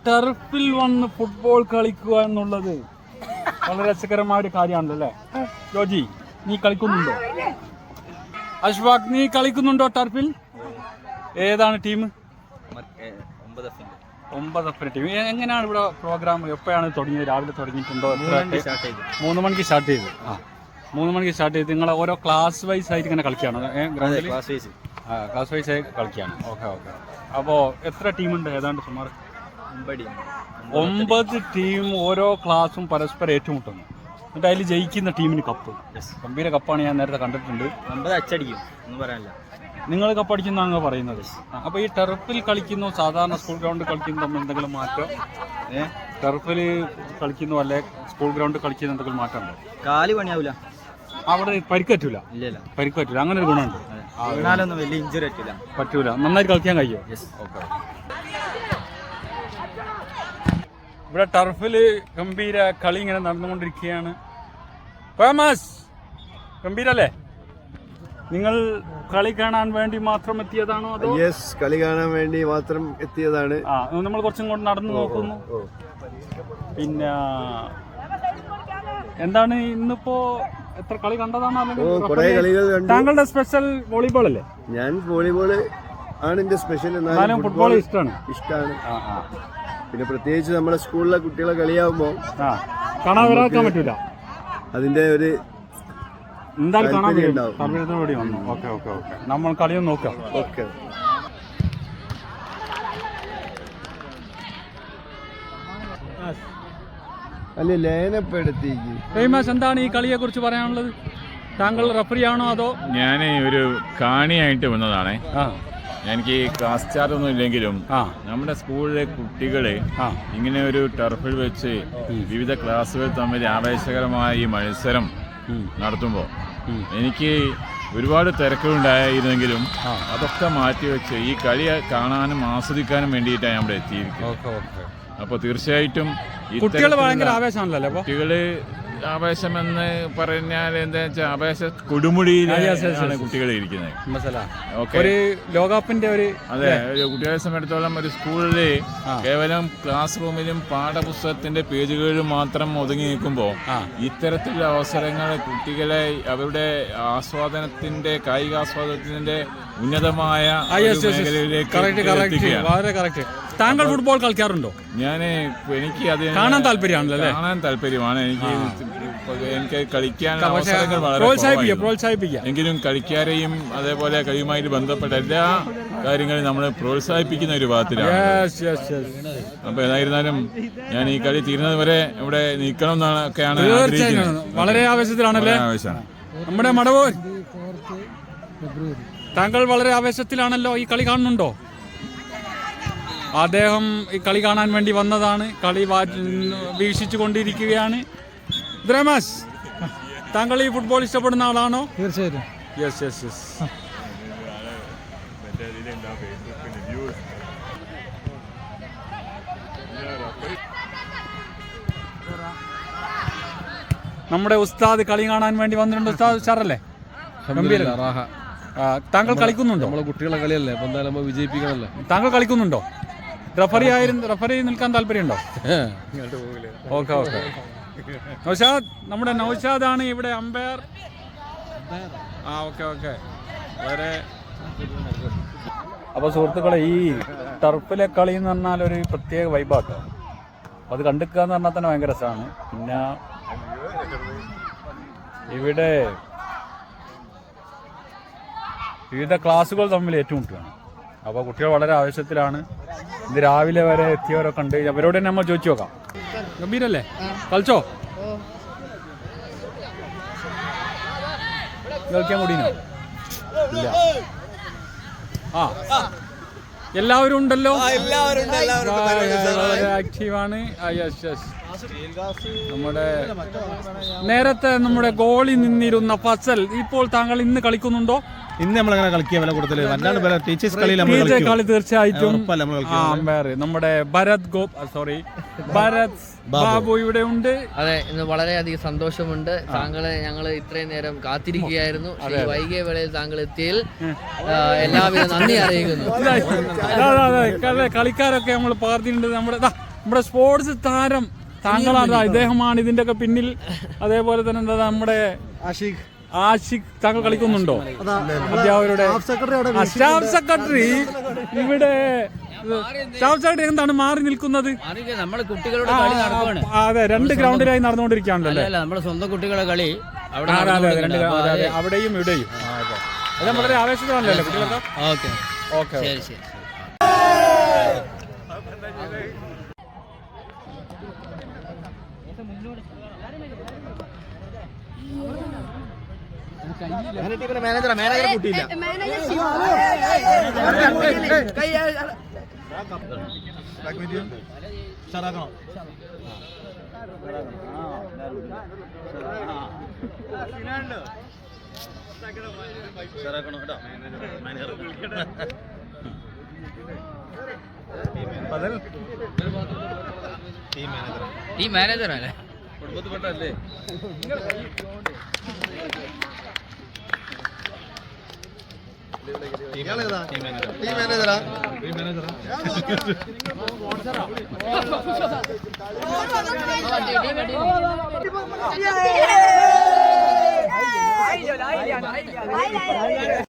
ടർഫിൽ വന്ന് ഫുട്ബോൾ കളിക്കുക എന്നുള്ളത് വളരെ രസകരമായ ഒരു കാര്യമാണല്ലോ അല്ലേ? ജോജി, നീ കളിക്കുന്നുണ്ടോ? അഷ്ഫാഖ്, നീ കളിക്കുന്നുണ്ടോ ടർഫിൽ? ഏതാണ് ടീം? 9 ടീം. എങ്ങനെയാണ് ഇവിടെ പ്രോഗ്രാം? എപ്പോഴാണ് തുടങ്ങിയത്? രാവിലെ തുടങ്ങിയിട്ടുണ്ടോ? 3 മണിക്ക് സ്റ്റാർട്ട് ചെയ്തു. 3 മണിക്ക് സ്റ്റാർട്ട് ചെയ്ത് നിങ്ങൾ ഓരോ ക്ലാസ് വൈസ് ആയിട്ട് ഇങ്ങനെ കളിക്കുകയാണോ? ഗ്രൗണ്ടിൽ ക്ലാസ് വൈസ് ആയി കളിക്കുകയാണ്. ഓക്കെ. അപ്പോൾ എത്ര ടീമുണ്ട്? ഏതാണ്ട് സുമാർ 9 ടീം. ഓരോ ക്ലാസ്സും പരസ്പരം ഏറ്റുമുട്ടുന്നു. എന്നിട്ട് അതിൽ ജയിക്കുന്ന ടീമിന് കപ്പ്. ഗംഭീര കപ്പാണ്, ഞാൻ നേരത്തെ കണ്ടിട്ടുണ്ട്. 9 അച്ചടിക്കും, ഒന്നും പറയാനില്ല. നിങ്ങൾ കപ്പടിക്കുന്നതാണ് പറയുന്നത്. അപ്പോൾ ഈ ടർഫിൽ കളിക്കുന്നു സാധാരണ സ്കൂൾ ഗ്രൗണ്ടിൽ കളിക്കുന്ന തമ്മിൽ എന്തെങ്കിലും മാറ്റം? ടർഫിൽ കളിക്കുന്നു അല്ലെ സ്കൂൾ ഗ്രൗണ്ടിൽ കളിക്കുന്ന എന്തെങ്കിലും മാറ്റം ഉണ്ടോ? കാല് പണിയാവില്ല, അവിടെ പരിക്കറ്റൂല. പരിക്ക് പറ്റൂല, അങ്ങനെ ഒരു ഗുണമുണ്ട്. അതിനാലൊന്നും വലിയ ഇഞ്ചുറി പറ്റൂല. നന്നായിട്ട് കളിക്കാൻ കഴിയും. ഓക്കെ. ഇവിടെ ടർഫിൽ ഗംഭീര കളി ഇങ്ങനെ നടന്നുകൊണ്ടിരിക്കുകയാണ്. ഫേമസ് ഗംഭീരല്ലേ? നിങ്ങൾ കളി കാണാൻ വേണ്ടി മാത്രം എത്തിയതാണോ അതോ? കളി കാണാൻ വേണ്ടി മാത്രം എത്തിയതാണ്. നമ്മൾ കുറച്ചും കൂടെ നടന്നു നോക്കുന്നു. പിന്നെ എന്താണ് ഇന്നിപ്പോ എത്ര കളി കണ്ടതാണോ? അല്ലെങ്കിൽ താങ്കളുടെ സ്പെഷ്യൽ വോളിബോൾ അല്ലേ? ഞാൻ വോളിബോൾ ആണ് എന്റെ സ്പെഷ്യൽ. എന്നാലും ഫുട്ബോൾ ഇഷ്ടമാണ്. പിന്നെ പ്രത്യേകിച്ച് നമ്മുടെ സ്കൂളിലെ കുട്ടികളെ കളിയാവുമ്പോ കാണാൻ വരാക്കാൻ പറ്റൂല. അതിന്റെ ഒരു എന്തായാലും കാണാൻ വേണ്ടി വന്നു. ഓക്കെ. നമ്മൾ കളിയൊന്നും നോക്കാം. ഓക്കെ. അല്ലെ ലേനപ്പെടുത്തേക്ക് ഫേമസ്, എന്താണ് ഈ കളിയെ കുറിച്ച് പറയാനുള്ളത്? താങ്കൾ റഫറി ആണോ അതോ? ഞാൻ ഒരു കാണിയായിട്ട് വന്നതാണ്. എനിക്ക് ക്ലാസ് ചാർജൊന്നും ഇല്ലെങ്കിലും നമ്മുടെ സ്കൂളിലെ കുട്ടികള് ഇങ്ങനെ ഒരു ടർഫിൽ വെച്ച് വിവിധ ക്ലാസ്സുകൾ തമ്മിൽ ആവേശകരമായ ഈ മത്സരം നടത്തുമ്പോൾ എനിക്ക് ഒരുപാട് തിരക്കുകളുണ്ടായിരുന്നെങ്കിലും അതൊക്കെ മാറ്റിവെച്ച് ഈ കളി കാണാനും ആസ്വദിക്കാനും വേണ്ടിയിട്ടാണ് ഞാൻ ഇവിടെ എത്തിയിരിക്കുന്നത്. അപ്പോൾ തീർച്ചയായിട്ടും കുട്ടികൾ ഭയങ്കര ആവേശമാണല്ലോ. കുട്ടികള് ആവേശമെന്ന് പറഞ്ഞാൽ എന്താ വെച്ചാൽ ആവേശ കൊടുമുടിയിലാണ് കുട്ടികൾ ഇരിക്കുന്നത്. ഒരു ലോകകപ്പിന്റെ ഒരു അതെ, ഒരു കുട്ടികളെ സംബന്ധിച്ചിടത്തോളം ഒരു സ്കൂളില് കേവലം ക്ലാസ് റൂമിലും പാഠപുസ്തകത്തിന്റെ പേജുകളിലും മാത്രം ഒതുങ്ങി നിൽക്കുമ്പോൾ ഇത്തരത്തിലുള്ള അവസരങ്ങൾ കുട്ടികളെ അവരുടെ ആസ്വാദനത്തിന്റെ കായികാസ്വാദനത്തിന്റെ ഉന്നതമായ മേഖലയിലേക്ക്. താങ്കൾ ഫുട്ബോൾ കളിക്കാറുണ്ടോ? എനിക്ക് അത് കാണാൻ താല്പര്യമാണല്ലോ. കാണാൻ താല്പര്യമാണ്. എനിക്ക് കളിക്കാൻ പ്രോത്സാഹിപ്പിക്കുക. എങ്കിലും കളിക്കാരെയും അതേപോലെ കളിയുമായിട്ട് ബന്ധപ്പെട്ട എല്ലാ കാര്യങ്ങളും നമ്മൾ പ്രോത്സാഹിപ്പിക്കുന്ന ഒരു ഭാഗത്തിലാണ്. അപ്പൊ ഏതായിരുന്നാലും ഞാൻ ഈ കളി തീരുന്നത് വരെ ഇവിടെ നിൽക്കണം എന്നൊക്കെയാണ് ആഗ്രഹിക്കുന്നത്. വളരെ ആവേശത്തിലാണല്ലേ നമ്മുടെ മടവൂർ? താങ്കൾ വളരെ ആവേശത്തിലാണല്ലോ. ഈ കളി കാണുന്നുണ്ടോ? അദ്ദേഹം ഈ കളി കാണാൻ വേണ്ടി വന്നതാണ്. കളി വീക്ഷിച്ചു കൊണ്ടിരിക്കുകയാണ്. ദ്രമാസ്, താങ്കൾ ഈ ഫുട്ബോൾ ഇഷ്ടപ്പെടുന്ന ആളാണോ? തീർച്ചയായിട്ടും. യെസ്. നമ്മുടെ ഉസ്താദ് കളി കാണാൻ വേണ്ടി വന്നിട്ടുണ്ട്. ഉസ്താദ് ഉഷാറല്ലേ? താങ്കൾ കളിക്കുന്നുണ്ടോ? നമ്മളെ കുട്ടികളെ കളിയല്ലേ, അപ്പൊ എന്തായാലും നമ്മൾ വിജയിപ്പിക്കണല്ലേ. താങ്കൾ കളിക്കുന്നുണ്ടോ? റഫറി നിൽക്കാൻ താല്പര്യമുണ്ടോ? ഓക്കെ. നൗഷാദ്, നമ്മുടെ നൗഷാദാണ് ഇവിടെ അമ്പയർ. ഓക്കെ. വളരെ. അപ്പോൾ സുഹൃത്തുക്കളെ, ഈ ടർഫിലെ കളി എന്ന് പറഞ്ഞാൽ ഒരു പ്രത്യേക വൈബാട്ടോ. അത് കണ്ടിക്കുക എന്ന് പറഞ്ഞാൽ തന്നെ ഭയങ്കര രസമാണ്. പിന്നെ ഇവിടെ വിവിധ ക്ലാസ്സുകൾ തമ്മിൽ ഏറ്റുമുട്ടുകയാണ്. അപ്പോൾ കുട്ടികൾ വളരെ ആവേശത്തിലാണ്. ഇത് രാവിലെ വരെ എത്തിയവരൊക്കെ ഉണ്ട്. അവരോട് തന്നെ നമ്മൾ ചോദിച്ചു നോക്കാം. ഗംഭീരല്ലേ? കളിച്ചോ? കളിക്കാൻ കൂടിയോ? ഇല്ല. എല്ലാവരും ഉണ്ടല്ലോ. വളരെ ആക്റ്റീവാണ്. നമ്മുടെ നേരത്തെ നമ്മുടെ ഗോളി നിന്നിരുന്ന ഫസൽ ഇപ്പോൾ താങ്കൾ ഇന്ന് കളിക്കുന്നുണ്ടോ? ഇന്ന് നമ്മളങ്ങനെ കളിക്കുക വില കൂടുതൽ ടീച്ചേഴ്സ് കളി തീർച്ചയായിട്ടും. നമ്മുടെ ഭരത് ബാബു ഇവിടെ ഉണ്ട്. അതെ, ഇന്ന് വളരെയധികം സന്തോഷമുണ്ട്. താങ്കളെ ഞങ്ങൾ ഇത്രയും നേരം കാത്തിരിക്കുകയായിരുന്നു. വൈകിയ വേളയിൽ താങ്കൾ എത്തിയതിൽ എല്ലാവിധ നന്ദി അറിയിക്കുന്നു. കളിക്കാരൊക്കെ നമ്മൾ പറഞ്ഞിട്ടുണ്ട്. നമ്മുടെ നമ്മുടെ സ്പോർട്സ് താരം താങ്കളാണ്, ഇദ്ദേഹമാണ് ഇതിന്റെ ഒക്കെ പിന്നിൽ. അതേപോലെ തന്നെ എന്താ നമ്മുടെ ആഷിഖ് താങ്കൾ കളിക്കുന്നുണ്ടോ? അധ്യാപകരുടെ സ്റ്റാഫ് സെക്രട്ടറി ഇവിടെ സ്റ്റാഫ് സെക്രട്ടറി എന്താണ് മാറി നിൽക്കുന്നത്? നമ്മള് കുട്ടികളുടെ അതെ, 2 ഗ്രൗണ്ടിലായി നടന്നുകൊണ്ടിരിക്കുകയാണല്ലോ. നമ്മുടെ സ്വന്തം കുട്ടികളുടെ കളി അവിടെയും ഇവിടെയും. അത് വളരെ ആവേശത്തിലാണല്ലോ കുട്ടികളൊക്കെ. ഓക്കെ ശരി ശരി. മാനേജറെ കൂട്ടിയില്ല. ടീം മാനേജറല്ലേ? കുടുംബത്തിൽപ്പെട്ടല്ലേ? ടീം മാനേജറാ?